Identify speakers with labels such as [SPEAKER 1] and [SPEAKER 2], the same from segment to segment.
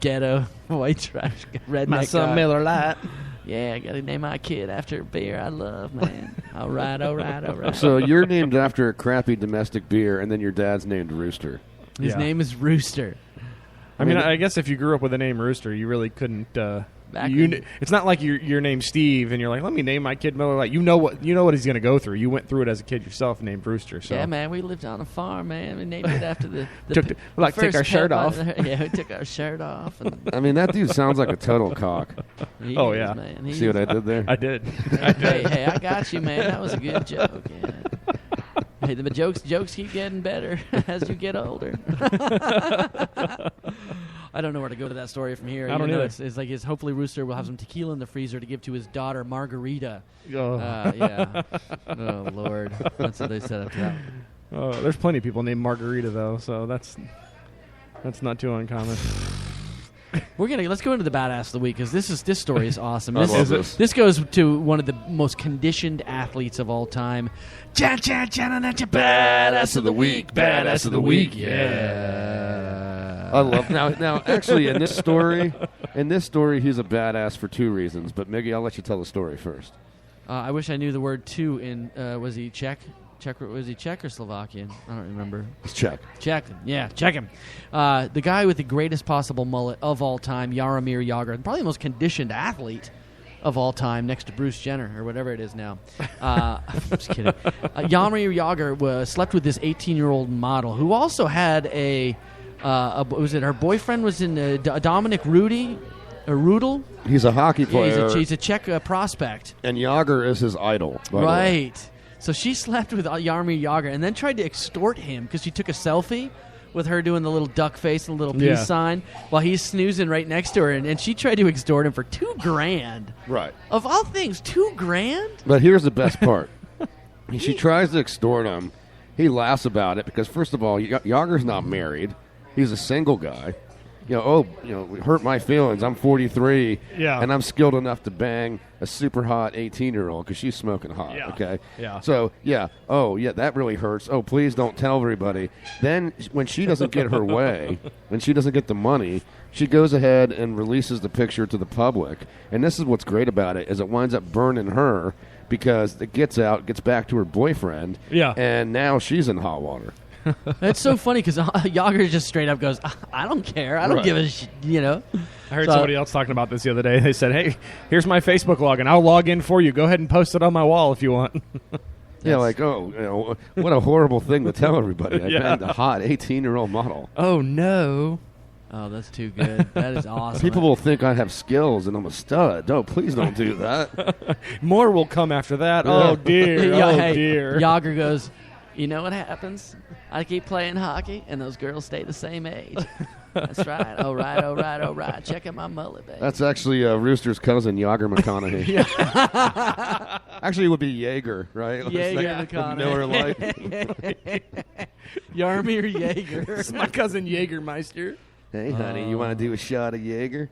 [SPEAKER 1] ghetto white trash redneck
[SPEAKER 2] My son
[SPEAKER 1] guy.
[SPEAKER 2] Miller Lite.
[SPEAKER 1] Yeah, I got to name my kid after a beer I love, man. All right.
[SPEAKER 3] So you're named after a crappy domestic beer, and then your dad's named Rooster.
[SPEAKER 1] His name is Rooster.
[SPEAKER 2] I mean, I guess if you grew up with the name Rooster, you really couldn't. It's not like your name's Steve, and you're like, let me name my kid Miller Lite. You know what he's going to go through. You went through it as a kid yourself, named Rooster. So.
[SPEAKER 1] Yeah, man, we lived on a farm, man. We named it after the
[SPEAKER 2] took our shirt off.
[SPEAKER 1] Yeah, we took our shirt off. And
[SPEAKER 3] I mean, that dude sounds like a total cock.
[SPEAKER 1] he
[SPEAKER 2] Oh,
[SPEAKER 1] is,
[SPEAKER 2] yeah.
[SPEAKER 1] Man.
[SPEAKER 3] See what I did there?
[SPEAKER 2] I did.
[SPEAKER 1] Hey, I got you, man. That was a good joke. Yeah. Hey, the jokes keep getting better as you get older. I don't know where to go to that story from here.
[SPEAKER 2] I don't know.
[SPEAKER 1] It's like hopefully Rooster will have some tequila in the freezer to give to his daughter Margarita.
[SPEAKER 2] Oh.
[SPEAKER 1] Yeah. Oh Lord, that's what they set up to that.
[SPEAKER 2] Oh, there's plenty of people named Margarita though, so that's not too uncommon.
[SPEAKER 1] Let's go into the badass of the week because this story is awesome.
[SPEAKER 3] I love this.
[SPEAKER 1] This goes to one of the most conditioned athletes of all time. Badass of the week. Badass of the week. Yeah.
[SPEAKER 3] I love now. Actually, in this story, he's a badass for two reasons. But Miggy, I'll let you tell the story first.
[SPEAKER 1] I wish I knew the word "two" in. Was he Czech? Was he Czech or Slovakian? I don't remember.
[SPEAKER 3] It's Czech.
[SPEAKER 1] Check him. The guy with the greatest possible mullet of all time, Jaromir Jagr, probably the most conditioned athlete of all time, next to Bruce Jenner or whatever it is now. I'm just kidding. Jaromir Jagr slept with this 18-year-old model who also had her boyfriend was in Dominic Rudel.
[SPEAKER 3] He's a hockey player.
[SPEAKER 1] Yeah, he's a Czech prospect.
[SPEAKER 3] And Jagr is his idol.
[SPEAKER 1] Right. So she slept with Jaromir Jagr and then tried to extort him because she took a selfie with her doing the little duck face and the little peace sign while he's snoozing right next to her. And she tried to extort him for $2,000.
[SPEAKER 3] Right.
[SPEAKER 1] Of all things, $2,000?
[SPEAKER 3] But here's the best part. She tries to extort him. He laughs about it because, first of all, Jagr's not married. He's a single guy. Hurt my feelings. I'm 43, and I'm skilled enough to bang a super hot 18-year-old because she's smoking hot, okay?
[SPEAKER 2] Yeah.
[SPEAKER 3] So, that really hurts. Oh, please don't tell everybody. Then when she doesn't get her way, when she doesn't get the money, she goes ahead and releases the picture to the public. And this is what's great about it, is it winds up burning her because it gets back to her boyfriend, and now she's in hot water.
[SPEAKER 1] It's so funny because Jagr just straight up goes, I don't care. I don't give a shit,
[SPEAKER 2] I heard somebody else talking about this the other day. They said, hey, here's my Facebook login. I'll log in for you. Go ahead and post it on my wall if you want.
[SPEAKER 3] What a horrible thing to tell everybody. I banged a hot 18-year-old model.
[SPEAKER 1] Oh, no. Oh, that's too good. That is awesome.
[SPEAKER 3] People will think I have skills and I'm a stud. No, please don't do that.
[SPEAKER 2] More will come after that. Oh, dear. Dear.
[SPEAKER 1] Jagr goes, you know what happens? I keep playing hockey, and those girls stay the same age. That's right. All right. Check out my mullet, baby.
[SPEAKER 3] That's actually Rooster's cousin, Jagr McConaughey. Actually, it would be Jaeger, right?
[SPEAKER 1] Jaeger McConaughey.
[SPEAKER 3] Miller Lite.
[SPEAKER 1] Jaromir Jagr.
[SPEAKER 2] It's my cousin Jägermeister.
[SPEAKER 3] Hey, honey, you want to do a shot of Jaeger?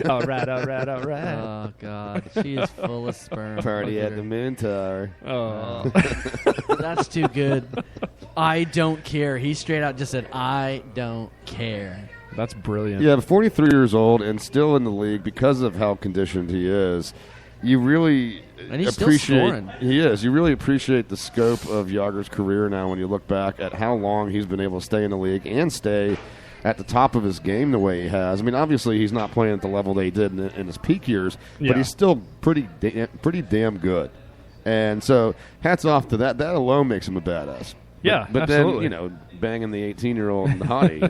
[SPEAKER 2] All right.
[SPEAKER 1] Oh, God. She is full of sperm.
[SPEAKER 3] Party at the Moon Tower.
[SPEAKER 1] Oh. That's too good. I don't care. He straight out just said, I don't care.
[SPEAKER 2] That's brilliant.
[SPEAKER 3] Yeah, 43 years old and still in the league because of how conditioned he is. You really
[SPEAKER 1] he's
[SPEAKER 3] appreciate
[SPEAKER 1] still scoring.
[SPEAKER 3] He is. You really appreciate the scope of Jagr's career now when you look back at how long he's been able to stay in the league and stay at the top of his game the way he has. I mean, obviously he's not playing at the level they did in his peak years, but he's still pretty damn good. And so hats off to that. That alone makes him a badass.
[SPEAKER 2] Yeah,
[SPEAKER 3] but
[SPEAKER 2] absolutely.
[SPEAKER 3] then banging the 18-year-old hottie,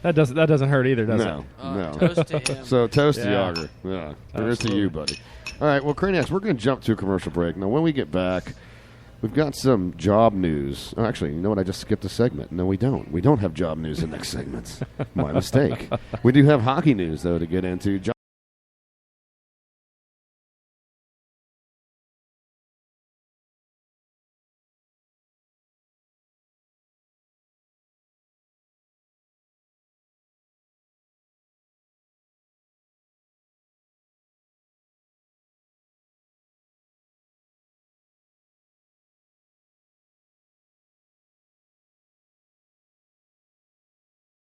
[SPEAKER 3] that
[SPEAKER 2] doesn't hurt either, does it?
[SPEAKER 3] No.
[SPEAKER 1] Toast to him.
[SPEAKER 3] So toast to Jagr. Yeah, here's to you, buddy. All right, well, Craniacs, we're going to jump to a commercial break. Now, when we get back, we've got some job news. Oh, actually, you know what? I just skipped a segment. No, we don't. We don't have job news in next segments. My mistake. We do have hockey news, though, to get into.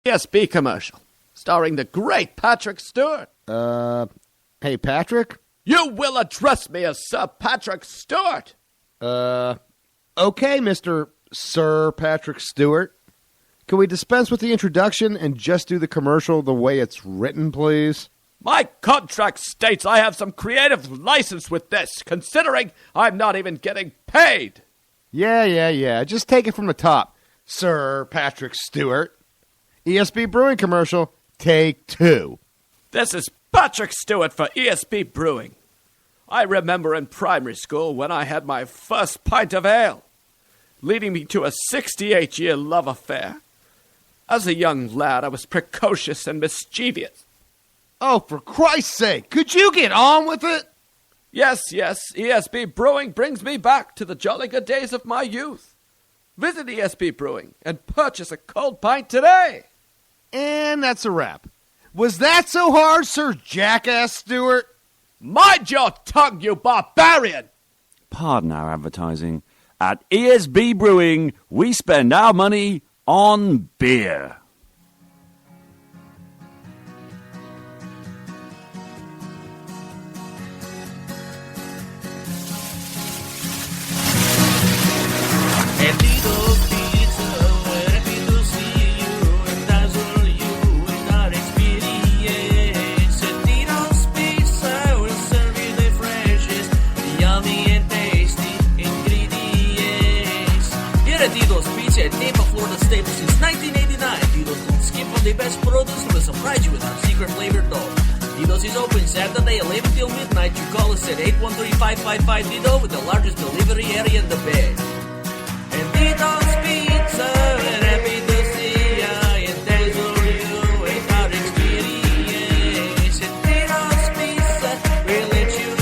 [SPEAKER 4] ESB commercial. starring the great Patrick Stewart.
[SPEAKER 3] Hey, Patrick?
[SPEAKER 4] You will address me as Sir Patrick Stewart.
[SPEAKER 3] Okay, Mr. Sir Patrick Stewart. Can we dispense with the introduction and just do the commercial the way it's written, please?
[SPEAKER 4] My contract states I have some creative license with this, considering I'm not even getting paid.
[SPEAKER 3] Yeah. Just take it from the top. Sir Patrick Stewart. ESB Brewing commercial, take 2.
[SPEAKER 4] This is Patrick Stewart for ESB Brewing. I remember in primary school when I had my first pint of ale, leading me to a 68-year love affair. As a young lad, I was precocious and mischievous.
[SPEAKER 3] Oh, for Christ's sake, could you get on with it?
[SPEAKER 4] Yes, ESB Brewing brings me back to the jolly good days of my youth. Visit ESB Brewing and purchase a cold pint today.
[SPEAKER 3] And that's a wrap. Was that so hard, Sir Jackass Stewart?
[SPEAKER 4] Mind your tongue, you barbarian!
[SPEAKER 5] Pardon our advertising. At ESB Brewing, we spend our money on beer.
[SPEAKER 6] Tampa, Florida staple since 1989. Tito's don't skip on the best produce. We'll surprise you with our secret flavor dough. Tito's is open Saturday 11 till midnight. You call us at 813-555-TITO with the largest delivery area in the Bay. And Tito's Pizza, we're happy to see ya. And thanks for you with our experience. And Tito's Pizza, we'll let you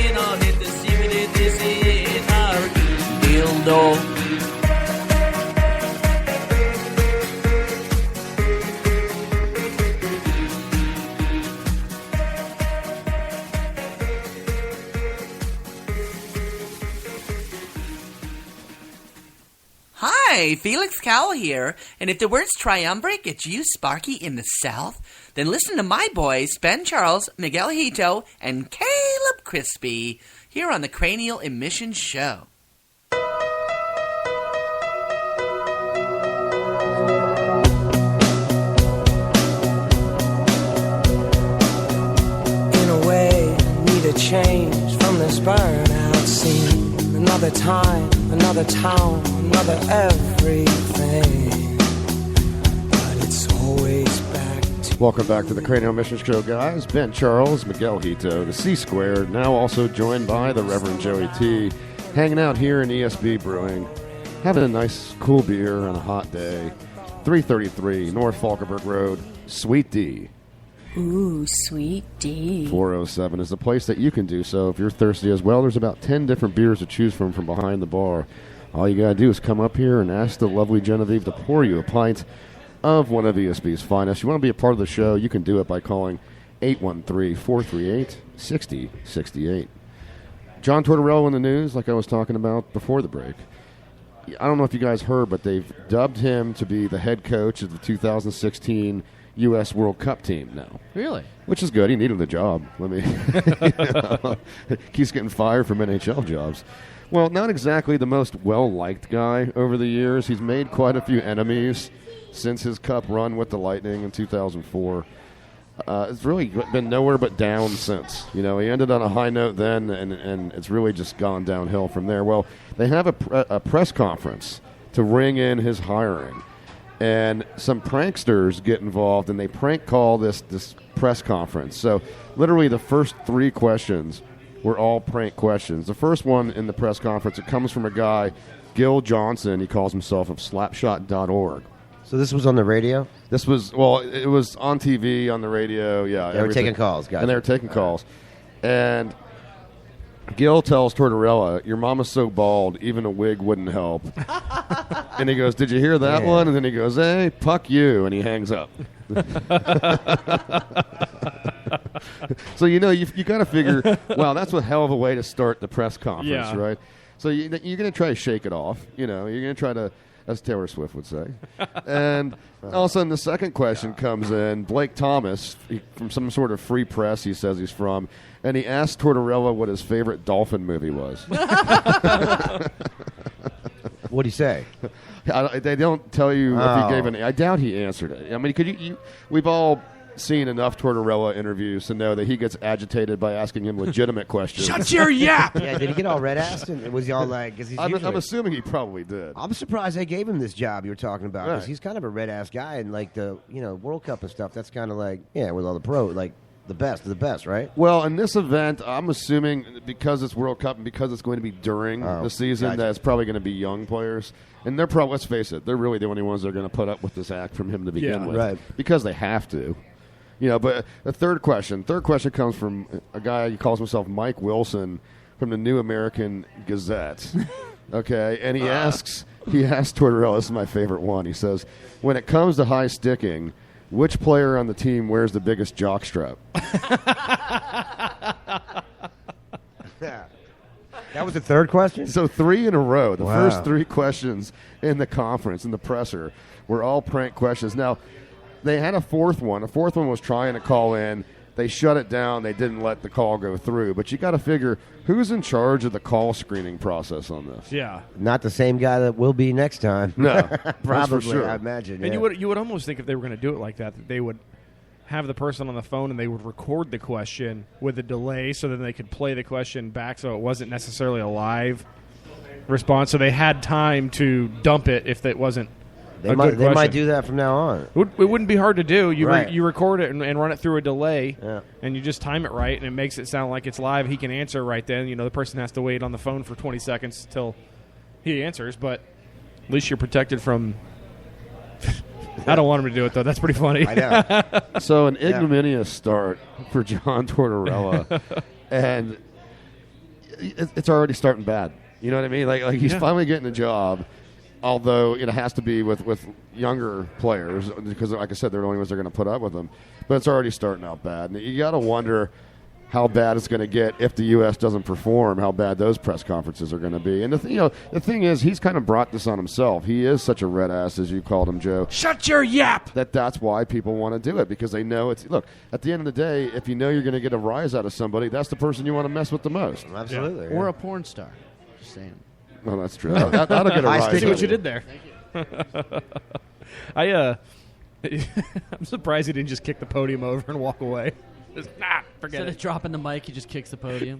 [SPEAKER 6] in on it to see what it is in our dildo.
[SPEAKER 7] Hi, Felix Cowell here, and if the words triumvirate get you sparky in the South, then listen to my boys Ben Charles, Miguel Hito, and Caleb Crispy here on the Cranial Emission Show.
[SPEAKER 8] In a way, need a change from this burnout scene. Another time, another town, another everything. But it's always back to...
[SPEAKER 3] Welcome back to the Cranial Mission Show, guys. Ben Charles, Miguel Hito, the C Squared, now also joined by the Reverend Joey T, hanging out here in ESB Brewing, having a nice cool beer on a hot day. 333 North Falkenberg Road, Sweet D.
[SPEAKER 9] Ooh, Sweet D.
[SPEAKER 3] 407 is the place that you can do so if you're thirsty as well. There's about 10 different beers to choose from behind the bar. All you got to do is come up here and ask the lovely Genevieve to pour you a pint of one of ESB's finest. You want to be a part of the show, you can do it by calling 813-438-6068. John Tortorella in the news, like I was talking about before the break. I don't know if you guys heard, but they've dubbed him to be the head coach of the 2016 U.S. World Cup team now.
[SPEAKER 1] Really?
[SPEAKER 3] Which is good. He needed the job. Keeps getting fired from NHL jobs. Well, not exactly the most well-liked guy over the years. He's made quite a few enemies since his Cup run with the Lightning in 2004. It's really been nowhere but down since. He ended on a high note then, and it's really just gone downhill from there. Well, they have a press conference to ring in his hiring. And some pranksters get involved, and they prank call this press conference. So literally the first 3 questions were all prank questions. The first one in the press conference, it comes from a guy, Gil Johnson. He calls himself of slapshot.org.
[SPEAKER 10] So this was on the radio?
[SPEAKER 3] This was, it was on TV, on the radio, yeah.
[SPEAKER 10] They were taking calls, guys.
[SPEAKER 3] And they were taking calls. And Gil tells Tortorella, your mama's so bald, even a wig wouldn't help. And he goes, did you hear that one? And then he goes, hey, puck you. And he hangs up. So, you got to figure, wow, that's a hell of a way to start the press conference, right? So you're going to try to shake it off. You're going to try to as Taylor Swift would say. And all of a sudden, the second question comes in. Blake Thomas, from some sort of free press he says he's from, and he asked Tortorella what his favorite dolphin movie was.
[SPEAKER 10] What'd he say?
[SPEAKER 3] They don't tell you if he gave an. I doubt he answered it. I mean, we've all seen enough Tortorella interviews to know that he gets agitated by asking him legitimate questions.
[SPEAKER 1] Shut your yap!
[SPEAKER 10] Yeah, did he get all red-assed? And was he all like...
[SPEAKER 3] I'm assuming he probably did.
[SPEAKER 10] I'm surprised they gave him this job you were talking about, because he's kind of a red-ass guy, and like the World Cup and stuff, that's kind of like, with all the pro, like the best of the best, right?
[SPEAKER 3] Well, in this event, I'm assuming because it's World Cup and because it's going to be during the season, that it's probably going to be young players. And they're probably, let's face it, they're really the only ones that are going to put up with this act from him to begin with.
[SPEAKER 10] Right.
[SPEAKER 3] Because they have to. But the third question comes from a guy who calls himself Mike Wilson from the New American Gazette. Okay, and he asks Tortorella, this is my favorite one. He says, when it comes to high sticking, which player on the team wears the biggest jockstrap?
[SPEAKER 10] That was the third question?
[SPEAKER 3] So 3 in a row. The first 3 questions in the conference, in the presser, were all prank questions. Now, they had a fourth one. The fourth one was trying to call in. They shut it down. They didn't let the call go through. But you got to figure, who's in charge of the call screening process on this?
[SPEAKER 2] Yeah.
[SPEAKER 10] Not the same guy that will be next time.
[SPEAKER 3] No.
[SPEAKER 10] Probably,
[SPEAKER 3] for sure.
[SPEAKER 10] I imagine.
[SPEAKER 2] And you would almost think if they were going to do it like that they would have the person on the phone and they would record the question with a delay so then they could play the question back so it wasn't necessarily a live response. So they had time to dump it if it wasn't
[SPEAKER 10] They might do that from now on.
[SPEAKER 2] It wouldn't be hard to do. You
[SPEAKER 10] Right.
[SPEAKER 2] you record it and run it through a delay,
[SPEAKER 10] Yeah.
[SPEAKER 2] and you just time it right, and it makes it sound like it's live. He can answer right then. The person has to wait on the phone for 20 seconds till he answers, but at least you're protected from... I don't want him to do it, though. That's pretty funny.
[SPEAKER 10] I know.
[SPEAKER 3] So an ignominious start for John Tortorella, and it's already starting bad. You know what I mean? Like he's finally getting a job, although it has to be with younger players because, like I said, they're the only ones that are going to put up with him. But it's already starting out bad. And you got to wonder how bad it's going to get if the U.S. doesn't perform, how bad those press conferences are going to be. And the thing is, he's kind of brought this on himself. He is such a red ass, as you called him, Joe.
[SPEAKER 1] Shut your yap!
[SPEAKER 3] That's why people want to do it, because they know it's... Look, at the end of the day, if you know you're going to get a rise out of somebody, that's the person you want to mess with the most.
[SPEAKER 10] Absolutely.
[SPEAKER 1] Or a porn star. Just saying.
[SPEAKER 3] Well, that's true. That'll get a rise.
[SPEAKER 2] See
[SPEAKER 3] out
[SPEAKER 2] what
[SPEAKER 3] of
[SPEAKER 2] you did there. I'm surprised he didn't just kick the podium over and walk away. Just, forget
[SPEAKER 1] Instead
[SPEAKER 2] it.
[SPEAKER 1] of dropping the mic, he just kicks the podium.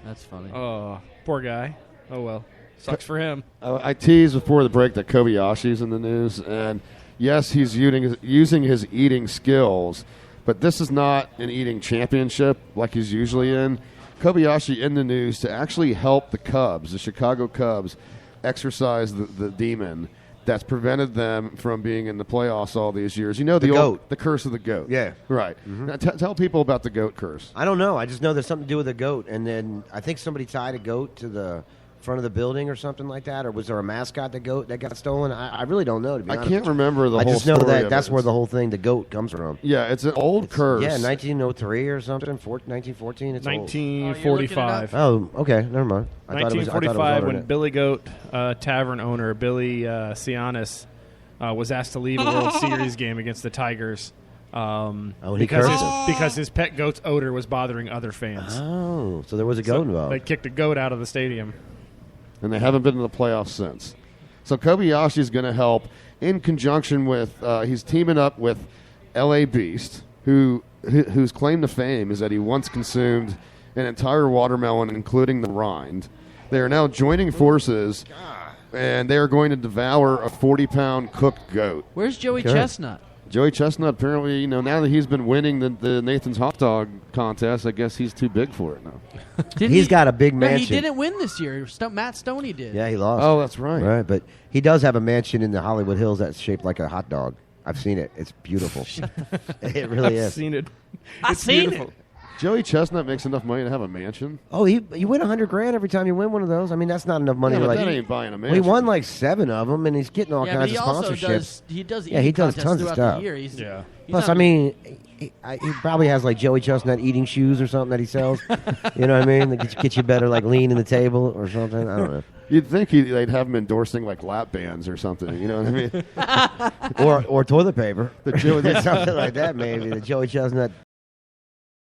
[SPEAKER 1] That's funny.
[SPEAKER 2] Oh, poor guy. Oh, well. Sucks for him.
[SPEAKER 3] I teased before the break that Kobayashi's in the news, and yes, he's using his eating skills, but this is not an eating championship like he's usually in. Kobayashi in the news to actually help the Cubs, the Chicago Cubs, exercise the demon that's prevented them from being in the playoffs all these years. You know the curse of the goat.
[SPEAKER 10] Yeah.
[SPEAKER 3] Right.
[SPEAKER 10] Mm-hmm.
[SPEAKER 3] Now, tell people about the goat curse.
[SPEAKER 10] I don't know. I just know there's something to do with a goat, and then I think somebody tied a goat to the front of the building or something like that, or was there a mascot, the goat, that got stolen? I really don't know, to be honest.
[SPEAKER 3] I can't remember the whole
[SPEAKER 10] I just know
[SPEAKER 3] story
[SPEAKER 10] that
[SPEAKER 3] of
[SPEAKER 10] that's
[SPEAKER 3] it.
[SPEAKER 10] where the whole thing, the goat, comes from.
[SPEAKER 3] Yeah, it's an old curse.
[SPEAKER 10] Yeah, 1903 or something, 1914. It's
[SPEAKER 2] 1945.
[SPEAKER 10] old. Oh, okay, never mind. I thought it was
[SPEAKER 2] 1945 when
[SPEAKER 10] older.
[SPEAKER 2] Billy Goat Tavern owner Billy Cianis was asked to leave a World Series game against the Tigers because his pet goat's odor was bothering other fans.
[SPEAKER 10] Oh, so there was a goat involved.
[SPEAKER 2] They kicked a goat out of the stadium.
[SPEAKER 3] And they haven't been in the playoffs since. So Kobayashi is going to help in conjunction with he's teaming up with L.A. Beast, whose claim to fame is that he once consumed an entire watermelon, including the rind. They are now joining forces, and they are going to devour a 40-pound cooked goat.
[SPEAKER 1] Where's Joey Chestnut?
[SPEAKER 3] Joey Chestnut, apparently, now that he's been winning the Nathan's Hot Dog contest, I guess he's too big for it now.
[SPEAKER 10] He's got a big
[SPEAKER 1] No,
[SPEAKER 10] mansion.
[SPEAKER 1] he didn't win this year. Matt Stoney did.
[SPEAKER 10] Yeah, he lost.
[SPEAKER 3] Oh, that's right.
[SPEAKER 10] Right, but he does have a mansion in the Hollywood Hills that's shaped like a hot dog. I've seen it. It's beautiful. It really is.
[SPEAKER 2] I've seen it.
[SPEAKER 1] I've
[SPEAKER 2] It's
[SPEAKER 1] seen
[SPEAKER 2] beautiful.
[SPEAKER 3] Joey Chestnut makes enough money to have a mansion?
[SPEAKER 10] Oh, you win $100,000 every time you win one of those. I mean, that's not enough money.
[SPEAKER 3] Yeah,
[SPEAKER 10] to
[SPEAKER 3] but
[SPEAKER 10] like
[SPEAKER 3] that ain't buying a
[SPEAKER 10] Well, he
[SPEAKER 3] mansion.
[SPEAKER 10] won like 7 of them, and he's getting all
[SPEAKER 1] Yeah, but
[SPEAKER 10] kinds
[SPEAKER 1] he
[SPEAKER 10] of
[SPEAKER 1] also
[SPEAKER 10] sponsorships.
[SPEAKER 1] he does
[SPEAKER 10] Yeah, he
[SPEAKER 1] eating
[SPEAKER 10] does
[SPEAKER 1] contests
[SPEAKER 10] tons of
[SPEAKER 1] throughout
[SPEAKER 10] stuff.
[SPEAKER 1] the year. He's
[SPEAKER 10] Plus,
[SPEAKER 1] not-
[SPEAKER 10] I mean, he probably has like Joey Chestnut eating shoes or something that he sells. You know what I mean? That get you better like lean in the table or something. I don't know.
[SPEAKER 3] You'd think they'd have him endorsing like lap bands or something. You know what I mean?
[SPEAKER 10] or toilet paper.
[SPEAKER 3] The Joey,
[SPEAKER 10] Something like that, maybe. The Joey Chestnut